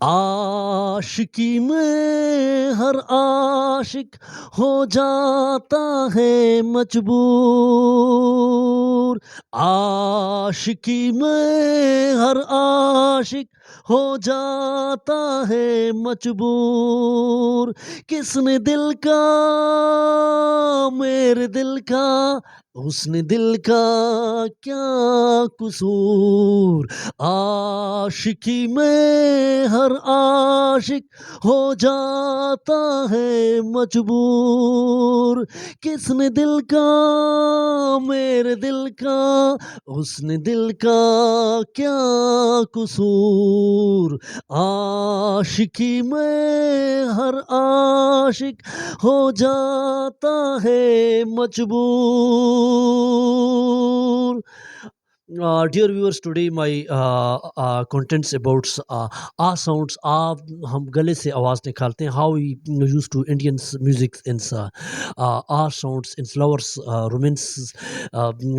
आशिकी में हर आशिक हो जाता है मजबूर। आशिकी में हर आशिक हो जाता है मजबूर। किसने दिल का मेरे दिल का उसने दिल का क्या कसूर। आशिकी में हर आशिक हो जाता है मजबूर। किसने दिल का मेरे दिल का उसने दिल का क्या कसूर। आशिकी में हर आशिक हो जाता है मजबूर। Dear viewers, today my contents about sounds हम गले से आवाज निकालते हैं, how we used to Indian music in sounds in flowers, romance,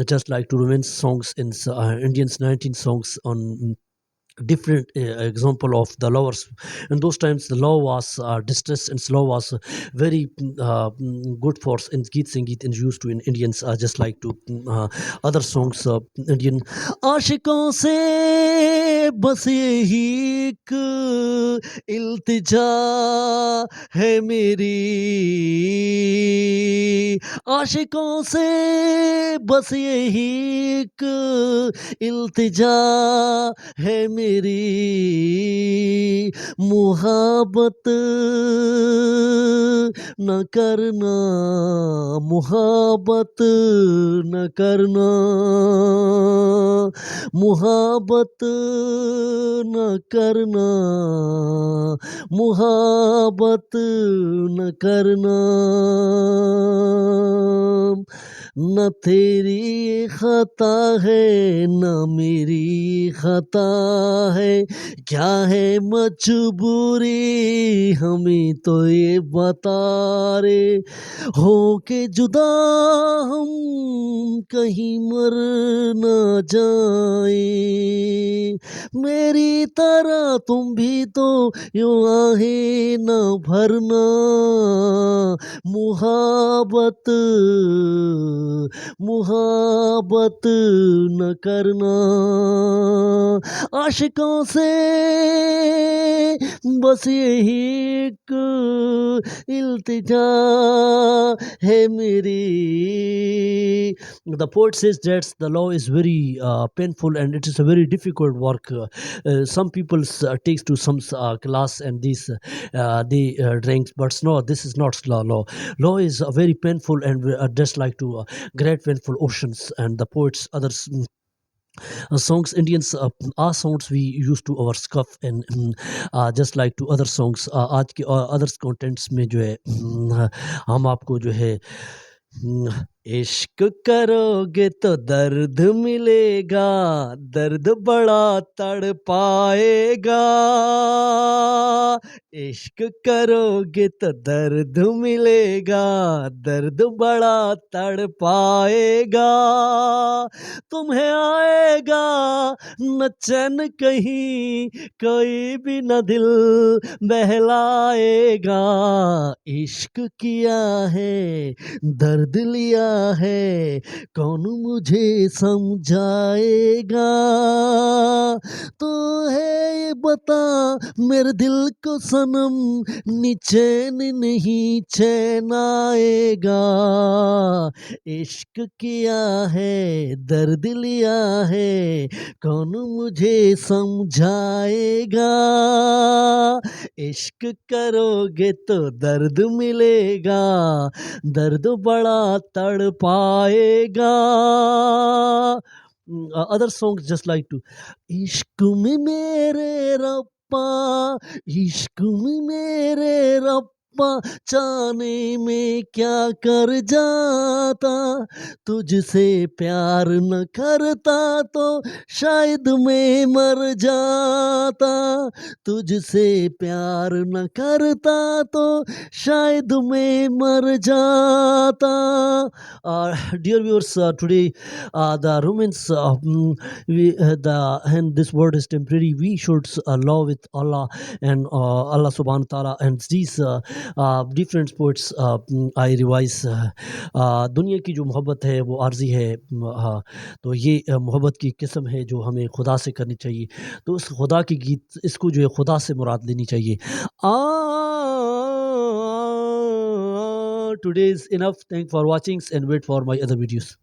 just like to romance songs in Indians 19 songs on different example of the lovers. In those times the love was distress, and love was very good for in geet sangeet and used to in Indians, just like to other songs, Indian आशिकों से बस यही एक इल्तिजा है मेरी। आशिकों से बस यही एक इल्तिजा है मेरी। मुहाबत न करना, मुहाबत न करना, मुहाबत न करना, मुहाबत न करना। न तेरी खता है न मेरी खता है, क्या है मजबूरी हमें तो ये बता रे। हो के जुदा हम कहीं मर न जाए, मेरी तरह तुम भी तो यूं आहें न भरना। मुहाबत मुहाबत न करना। आशिकों से बस यही एक इल्तिजा है मेरी। The poet says that the law is very painful and it is a very difficult work. Some people takes to some class and these they drinks, but no, this is not law. Law is very painful and just like to great painful oceans, and the poets others songs Indians are sounds we used to our scuff and just like to other songs आज के others contents में जो है हम आपको जो है इश्क करोगे तो दर्द मिलेगा, दर्द बड़ा तड़ पाएगा। इश्क करोगे तो दर्द मिलेगा, दर्द बड़ा तड़ पाएगा। तुम्हें आएगा न चैन कहीं, कोई भी न दिल बहलाएगा। इश्क किया है दर्द लिया है, कौन मुझे समझाएगा। तो है ये बता मेरे दिल को सनम, नी चैन नहीं चैन आएगा। इश्क किया है दर्द लिया है, कौन मुझे समझाएगा। इश्क करोगे तो दर्द मिलेगा, दर्द बड़ा तड़ पाएगा। Other songs just like to इश्क में मेरे रब्बा, इश्क में मेरे रब्बा, पहचाने में क्या कर जाता, तुझसे प्यार न करता तो शायद मैं मर जाता, तुझसे प्यार न करता तो शायद मैं मर जाता. Dear viewers, today the romance and this word is temporary. We should love with Allah and Allah subhanahu wa ta'ala, and these different poets I revise. दुनिया की जो मोहब्बत है वो आर्जी है. तो ये मोहब्बत की किस्म है जो हमें खुदा से करनी चाहिए. तो उस खुदा की गीत इसको जो है खुदा से मुराद लेनी चाहिए. Today is enough. Thank for watching and wait for my other videos.